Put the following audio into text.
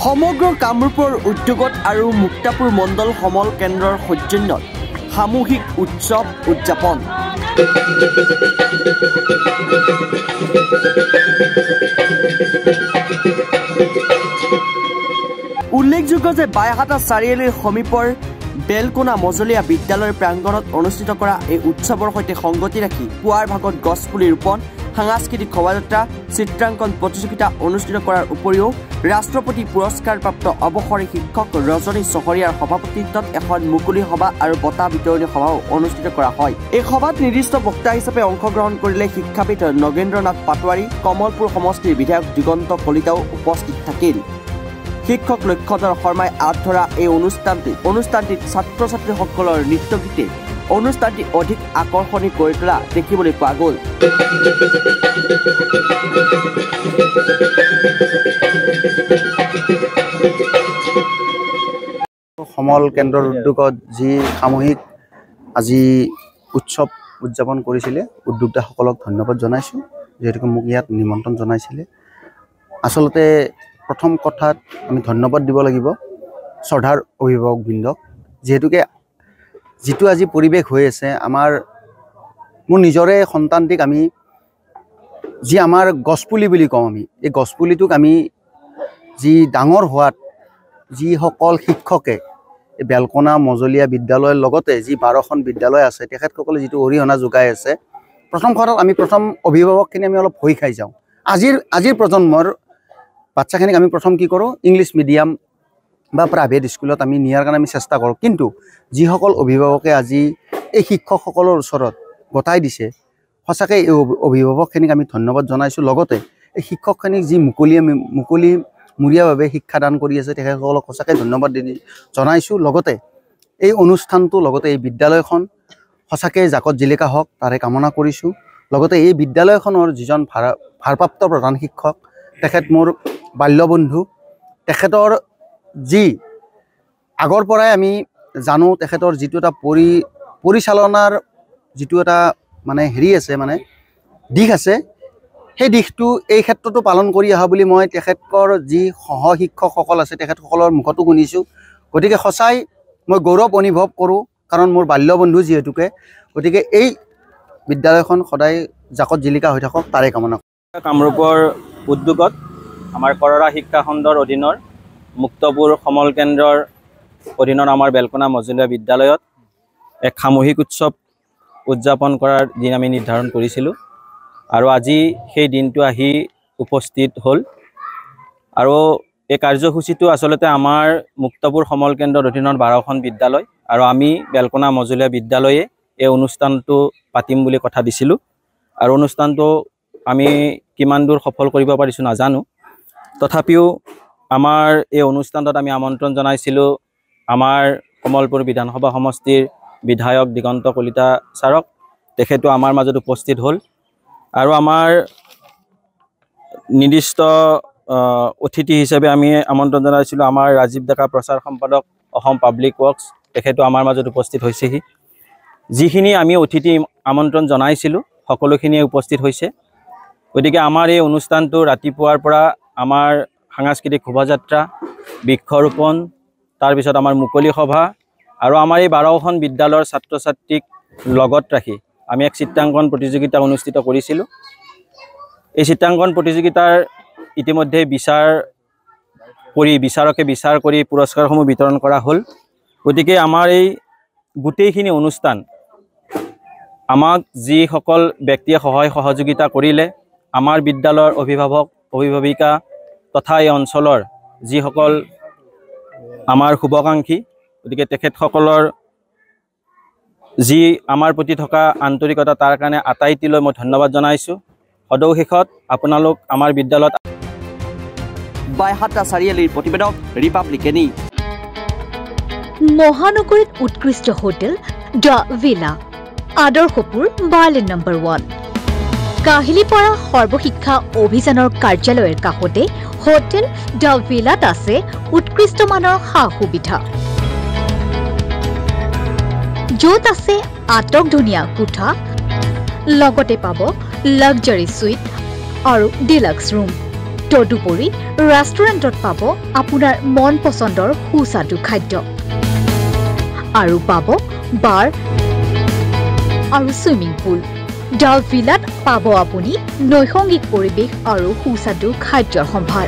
সমগ্ৰ কামৰূপৰ উদ্যোগত আৰু মুক্তাপুৰ মণ্ডল সমল কেন্দ্ৰৰ সৌজন্যত সামূহিক উৎসৱ উদযাপন। উল্লেখযোগ্য যে বাইহাটা চাৰিআলিৰ সমীপৰ বেলকোনা মজলীয়া বিদ্যালয়ৰ প্ৰাংগণত অনুষ্ঠিত কৰা এই উৎসৱৰ সৈতে সংগতি ৰাখি পুৱাৰ ভাগত গছপুলি ৰোপণ, সাংস্কৃতিক শোভাযাত্ৰা, চিত্ৰাংকন প্ৰতিযোগিতা অনুষ্ঠিত কৰাৰ উপৰিও ৰাষ্ট্ৰপতি পুৰস্কাৰপ্ৰাপ্ত অৱসৰী শিক্ষক ৰজনী চহৰীয়াৰ সভাপতিত্বত এখন মুকলি সভা আৰু বঁটা বিতৰণী সভাও অনুষ্ঠিত কৰা হয়। এই সভাত নিৰ্দিষ্ট বক্তা হিচাপে অংশগ্ৰহণ কৰিলে শিক্ষাবিদ নগেন্দ্ৰ নাথ পাটোৱাৰী, কমলপুৰ সমষ্টিৰ বিধায়ক দিগন্ত কলিতাও উপস্থিত থাকিল। শিক্ষক লক্ষ্যধৰ শৰ্মাই আঁত ধৰা এই অনুষ্ঠানটিত ছাত্ৰ ছাত্ৰীসকলৰ নৃত্য গীতে অনুষ্ঠানটি অধিক আকৰ্ষণীয় কৰি তোলা দেখিবলৈ পোৱা গ'ল। সমল কেন্দ্ৰৰ উদ্যোগত যি সামূহিক আজি উৎসৱ উদযাপন কৰিছিলে, উদ্যোক্তাসকলক ধন্যবাদ জনাইছোঁ, যিহেতুকে মোক ইয়াত নিমন্ত্ৰণ জনাইছিলে। আচলতে প্ৰথম কথাত আমি ধন্যবাদ দিব লাগিব শ্ৰদ্ধাৰ অভিভাৱকবৃন্দক, যিহেতুকে যিটো আজি পৰিৱেশ হৈ আছে, মোৰ নিজৰে সন্তানটিক আমি যি আমাৰ গছপুলি বুলি কওঁ, আমি এই গছপুলিটোক আমি যি ডাঙৰ হোৱাত যিসকল শিক্ষকে এই বেলকোনা মজলীয়া বিদ্যালয়ৰ লগতে যি 12খন বিদ্যালয় আছে তেখেতসকলে যিটো অৰিহণা যোগাই আছে, প্ৰথম কথাত আমি অভিভাৱকখিনি আমি অলপ ভয় খাই যাওঁ। আজিৰ প্ৰজন্মৰ বাচ্চাখিনিক আমি প্ৰথম কি কৰোঁ, ইংলিছ মিডিয়াম বা প্ৰাইভেট স্কুলত আমি নিয়াৰ কাৰণে আমি চেষ্টা কৰোঁ। কিন্তু যিসকল অভিভাৱকে আজি এই শিক্ষকসকলৰ ওচৰত গতাই দিছে, সঁচাকৈ এই অভিভাৱকখিনিক আমি ধন্যবাদ জনাইছোঁ। লগতে এই শিক্ষকখিনিক যি মুকলিমূৰীয়াভাৱে শিক্ষাদান কৰি আছে তেখেতসকলক সঁচাকৈ ধন্যবাদ জনাইছোঁ। লগতে এই অনুষ্ঠানটো, লগতে এই বিদ্যালয়খন সঁচাকৈ জাকত জিলিকা হওক তাৰে কামনা কৰিছোঁ। লগতে এই বিদ্যালয়খনৰ যিজন ভাৰপ্ৰাপ্ত প্ৰধান শিক্ষক, তেখেত মোৰ বাল্যবন্ধু, তেখেতৰ যি আগৰ পৰাই আমি জানো তেখেতৰ যিটো এটা পৰিচালনাৰ যিটো এটা দিশ আছে, সেই দিশটো এই ক্ষেত্ৰতো পালন কৰি অহা বুলি মই তেখেতৰ যি সহশিক্ষকসকল আছে তেখেতসকলৰ মুখতো শুনিছোঁ। গতিকে সঁচাই মই গৌৰৱ অনুভৱ কৰোঁ, কাৰণ মোৰ বাল্যবন্ধু যিহেতুকে। গতিকে এই বিদ্যালয়খন সদায় জাকত জিলিকা হৈ থাকক তাৰে কামনা কৰোঁ। কামৰূপৰ উদ্যোগত আমাৰ কৰৰা শিক্ষা খণ্ডৰ অধীনৰ মুক্তপুৰ সমল কেন্দ্ৰৰ অধীনৰ আমাৰ বেলকোনা মজলীয়া বিদ্যালয়ত এক সামূহিক উৎসৱ উদযাপন কৰাৰ দিন আমি নিৰ্ধাৰণ কৰিছিলোঁ, আৰু আজি সেই দিনটো আহি উপস্থিত হ'ল। আৰু এই কাৰ্যসূচীটো আচলতে আমাৰ মুক্তপুৰ সমল কেন্দ্ৰৰ অধীনৰ 12খন বিদ্যালয় আৰু আমি বেলকোনা মজলীয়া বিদ্যালয়ে এই অনুষ্ঠানটো পাতিম বুলি কথা দিছিলোঁ। আৰু অনুষ্ঠানটো আমি কিমান দূৰ সফল কৰিব পাৰিছোঁ নাজানো, তথাপিও আমাৰ এই অনুষ্ঠানটোত আমি আমন্ত্ৰণ জনাইছিলোঁ আমাৰ কমলপুৰ বিধানসভা সমষ্টিৰ বিধায়ক দিগন্ত কলিতা ছাৰক। তেখেতো আমাৰ মাজত উপস্থিত হ'ল। আৰু আমাৰ নিৰ্দিষ্ট অতিথি হিচাপে আমি আমন্ত্ৰণ জনাইছিলোঁ আমাৰ ৰাজীৱ ডেকা প্ৰচাৰ সম্পাদক অসম পাব্লিক ৱৰ্কছ, তেখেতো আমাৰ মাজত উপস্থিত হৈছেহি। যিখিনি আমি অতিথি আমন্ত্ৰণ জনাইছিলোঁ সকলোখিনিয়ে উপস্থিত হৈছে। গতিকে আমাৰ এই অনুষ্ঠানটো ৰাতিপুৱাৰ পৰা আমাৰ সাংস্কৃতিক শোভাযাত্ৰা, বৃক্ষৰোপণ, তাৰপিছত আমাৰ মুকলি সভা আৰু আমাৰ এই 12খন বিদ্যালয়ৰ ছাত্ৰ ছাত্ৰীক লগত ৰাখি আমি এক চিত্ৰাংকন প্ৰতিযোগিতা অনুষ্ঠিত কৰিছিলোঁ। এই চিত্ৰাংকন প্ৰতিযোগিতাৰ ইতিমধ্যে বিচাৰকে বিচাৰ কৰি পুৰস্কাৰসমূহ বিতৰণ কৰা হ'ল। গতিকে আমাৰ এই গোটেইখিনি অনুষ্ঠান আমাক যিসকল ব্যক্তিয়ে সহায় সহযোগিতা কৰিলে, আমাৰ বিদ্যালয়ৰ অভিভাৱিকা তথা এই অঞ্চলৰ যিসকল আমাৰ শুভাকাংক্ষী, গতিকে তেখেতসকলৰ যি আমাৰ প্ৰতি থকা আন্তৰিকতা, তাৰ কাৰণে আটাইটিলৈ মই ধন্যবাদ জনাইছোঁ। সদৌ আপোনালোক আমাৰ বিদ্যালয়ত। বাইহাটা চাৰিআলিৰ প্ৰতিবেদক ৰিপাব্লিকেনি। মহানগৰীত উৎকৃষ্ট hotel the villa, Adarshpur bylane number 1, Kahilipara সৰ্বশিক্ষা অভিযানৰ কাৰ্যালয়ৰ কাষতে হোটেল দ্য ভিলাত আছে উৎকৃষ্ট মানৰ সা সুবিধা, য'ত আছে আটকধুনীয়া কোঠা, লগতে পাব লাক্সাৰী সুইট আৰু ডিলাক্স ৰুম। তদুপৰি ৰেষ্টুৰেণ্টত পাব আপোনাৰ মন পচন্দৰ সুস্বাদু খাদ্য আৰু পাব বাৰ আৰু সুইমিং পুল দ্য ভিলাত পাব আপুনি নৈসংগিক পৰিৱেশ আৰু সুস্বাদু খাদ্যৰ সম্ভাৰ